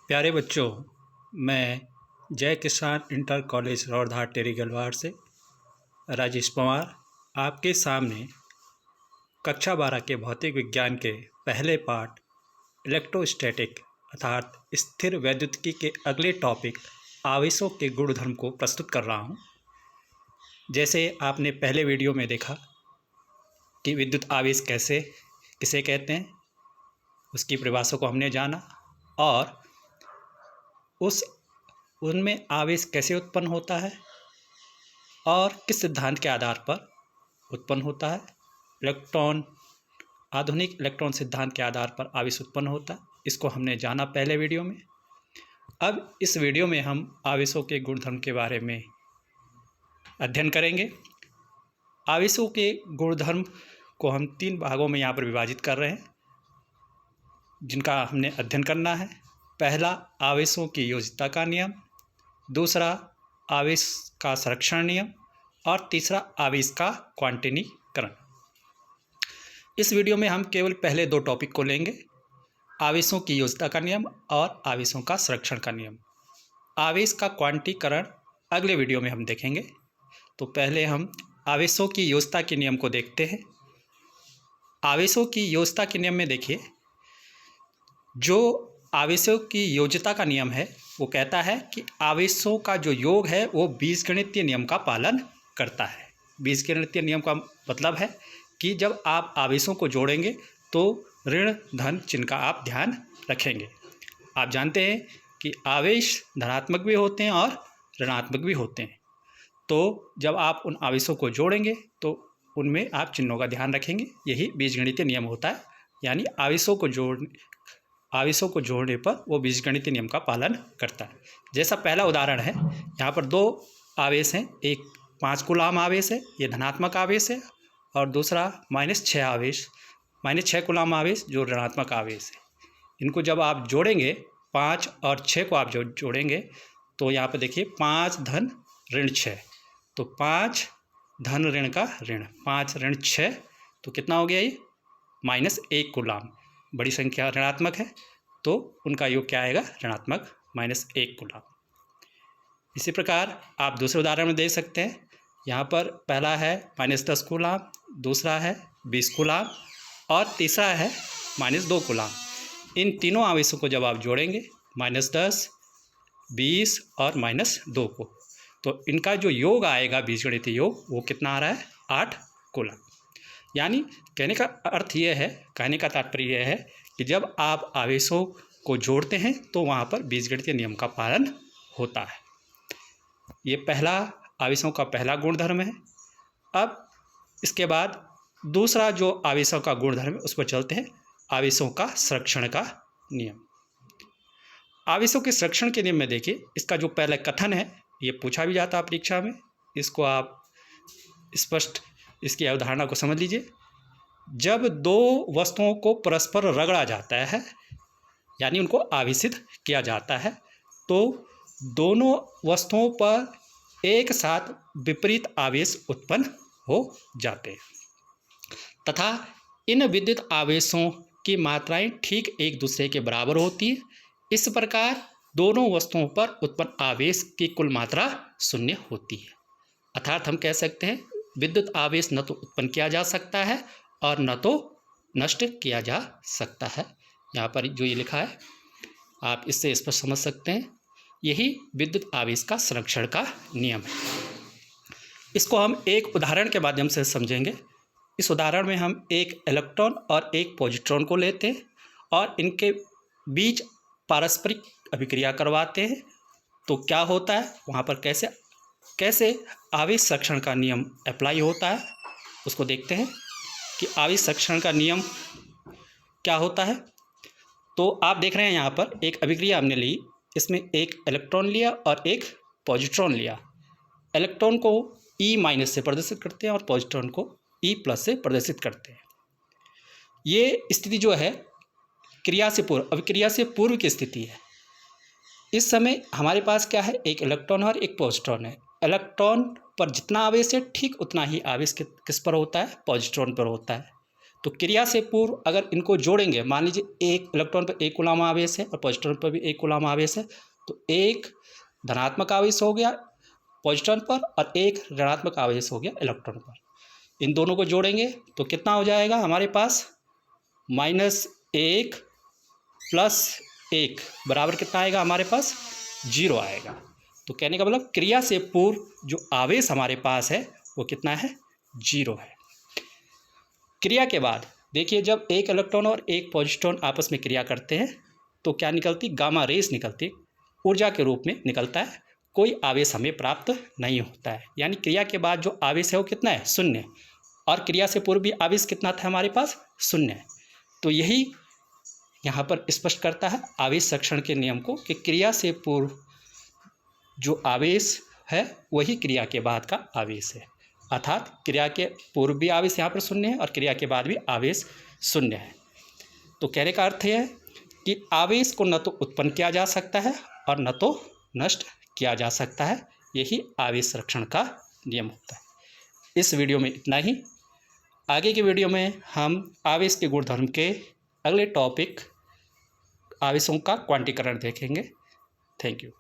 प्यारे बच्चों, मैं जय किसान इंटर कॉलेज रौरधाट टेरी गलवाड़ से राजेश पवार आपके सामने कक्षा 12 के भौतिक विज्ञान के पहले पाठ इलेक्ट्रोस्टैटिक अर्थात स्थिर वैद्युतिकी के अगले टॉपिक आवेशों के गुणधर्म को प्रस्तुत कर रहा हूँ। जैसे आपने पहले वीडियो में देखा कि विद्युत आवेश किसे कहते हैं, उसकी परिभाषा को हमने जाना और उनमें आवेश कैसे उत्पन्न होता है और किस सिद्धांत के आधार पर उत्पन्न होता है। आधुनिक इलेक्ट्रॉन सिद्धांत के आधार पर आवेश उत्पन्न होता है, इसको हमने जाना पहले वीडियो में। अब इस वीडियो में हम आवेशों के गुणधर्म के बारे में अध्ययन करेंगे। आवेशों के गुणधर्म को हम 3 भागों में यहाँ पर विभाजित कर रहे हैं, जिनका हमने अध्ययन करना है। पहला, आवेशों की योज्यता का नियम, दूसरा आवेश का संरक्षण नियम और तीसरा आवेश का क्वांटनीकरण। इस वीडियो में हम केवल पहले 2 टॉपिक को लेंगे, आवेशों की योज्यता का नियम और आवेशों का संरक्षण का नियम। आवेश का क्वांटीकरण अगले वीडियो में हम देखेंगे। तो पहले हम आवेशों की योज्यता के नियम को देखते हैं। आवेशों की योज्यता के नियम में देखिए, जो आवेशों की योज्यता का नियम है वो कहता है कि आवेशों का जो योग है वो बीजगणितीय नियम का पालन करता है। बीजगणितीय नियम का मतलब है कि जब आप आवेशों को जोड़ेंगे तो ऋण धन चिन्ह का आप ध्यान रखेंगे। आप जानते हैं कि आवेश धनात्मक भी होते हैं और ऋणात्मक भी होते हैं, तो जब आप उन आवेशों को जोड़ेंगे तो उनमें आप चिन्हों का ध्यान रखेंगे। यही बीजगणितीय नियम होता है, यानी आवेशों को जोड़ने पर वो बीजगणितीय नियम का पालन करता है। जैसा पहला उदाहरण है, यहाँ पर 2 आवेश हैं, एक 5 कूलाम आवेश है, ये धनात्मक आवेश है, और दूसरा -6 कूलाम आवेश जो ऋणात्मक आवेश है। इनको जब आप जोड़ेंगे, 5 और 6 को आप जोड़ेंगे तो यहाँ पर देखिए 5 धन ऋण 6, तो 5 धन ऋण का ऋण, 5 ऋण 6, तो कितना हो गया ये -1 कूलाम। बड़ी संख्या ऋणात्मक है तो उनका योग क्या आएगा, ऋणात्मक -1 कूलाम। इसी प्रकार आप दूसरे उदाहरण में देख सकते हैं, यहाँ पर पहला है -10 कूलाम, दूसरा है 20 कूलाम और तीसरा है -2 कूलाम। इन तीनों आवेशों को जब आप जोड़ेंगे, -10, 20 और -2 को, तो इनका जो योग आएगा बीजगणितीय योग, वो कितना आ रहा है, 8 कूलाम। यानी कहने का तात्पर्य यह है कि जब आप आवेशों को जोड़ते हैं तो वहाँ पर बीजगणितीय नियम का पालन होता है। ये पहला आवेशों का पहला गुणधर्म है। अब इसके बाद दूसरा जो आवेशों का गुणधर्म है उस पर चलते हैं, आवेशों का संरक्षण का नियम। आवेशों के संरक्षण के नियम में देखिए, इसका जो पहला कथन है ये पूछा भी जाता है परीक्षा में, इसको आप स्पष्ट इसकी अवधारणा को समझ लीजिए। जब 2 वस्तुओं को परस्पर रगड़ा जाता है, यानी उनको आवेशित किया जाता है, तो दोनों वस्तुओं पर एक साथ विपरीत आवेश उत्पन्न हो जाते हैं तथा इन विद्युत आवेशों की मात्राएं ठीक एक दूसरे के बराबर होती है। इस प्रकार दोनों वस्तुओं पर उत्पन्न आवेश की कुल मात्रा 0 होती है। अर्थात हम कह सकते हैं विद्युत आवेश न तो उत्पन्न किया जा सकता है और न तो नष्ट किया जा सकता है। यहाँ पर जो ये लिखा है आप इससे स्पष्ट समझ सकते हैं, यही विद्युत आवेश का संरक्षण का नियम है। इसको हम एक उदाहरण के माध्यम से समझेंगे। इस उदाहरण में हम एक इलेक्ट्रॉन और एक पॉजिट्रॉन को लेते हैं और इनके बीच पारस्परिक अभिक्रिया करवाते हैं, तो क्या होता है, वहाँ पर कैसे आवेश संरक्षण का नियम अप्लाई होता है, उसको देखते हैं कि आवेश संरक्षण का नियम क्या होता है। तो आप देख रहे हैं यहाँ पर एक अभिक्रिया हमने ली, इसमें एक इलेक्ट्रॉन लिया और एक पॉजिट्रॉन लिया। इलेक्ट्रॉन को E- से प्रदर्शित करते हैं और पॉजिट्रॉन को E+ से प्रदर्शित करते हैं। ये स्थिति जो है अभिक्रिया से पूर्व की स्थिति है। इस समय हमारे पास क्या है, एक इलेक्ट्रॉन और एक पॉजिट्रॉन है। इलेक्ट्रॉन पर जितना आवेश है ठीक उतना ही आवेश किस पर होता है, पॉजिट्रॉन पर होता है। तो क्रिया से पूर्व अगर इनको जोड़ेंगे, मान लीजिए एक इलेक्ट्रॉन पर 1 कूलम आवेश है और पॉजिट्रॉन पर भी 1 कूलम आवेश है, तो एक धनात्मक आवेश हो गया पॉजिट्रॉन पर और एक ऋणात्मक आवेश हो गया इलेक्ट्रॉन पर। इन दोनों को जोड़ेंगे तो कितना हो जाएगा हमारे पास, -1 + 1 बराबर कितना आएगा हमारे पास, 0 आएगा। तो कहने का मतलब क्रिया से पूर्व जो आवेश हमारे पास है वो कितना है, 0 है। क्रिया के बाद देखिए, जब एक इलेक्ट्रॉन और एक पॉजिट्रॉन आपस में क्रिया करते हैं तो क्या निकलती, गामा रेस निकलती, ऊर्जा के रूप में निकलता है, कोई आवेश हमें प्राप्त नहीं होता है। यानी क्रिया के बाद जो आवेश है वो कितना है, 0। और क्रिया से पूर्व भी आवेश कितना था हमारे पास, 0 है। तो यही यहाँ पर स्पष्ट करता है आवेश संरक्षण के नियम को कि क्रिया से पूर्व जो आवेश है वही क्रिया के बाद का आवेश है, अर्थात क्रिया के पूर्व भी आवेश यहाँ पर 0 है और क्रिया के बाद भी आवेश 0 है। तो कहने का अर्थ यह है कि आवेश को न तो उत्पन्न किया जा सकता है और न तो नष्ट किया जा सकता है, यही आवेश संरक्षण का नियम होता है। इस वीडियो में इतना ही। आगे की वीडियो में हम आवेश के गुणधर्म के अगले टॉपिक आवेशों का क्वांटीकरण देखेंगे। Thank you.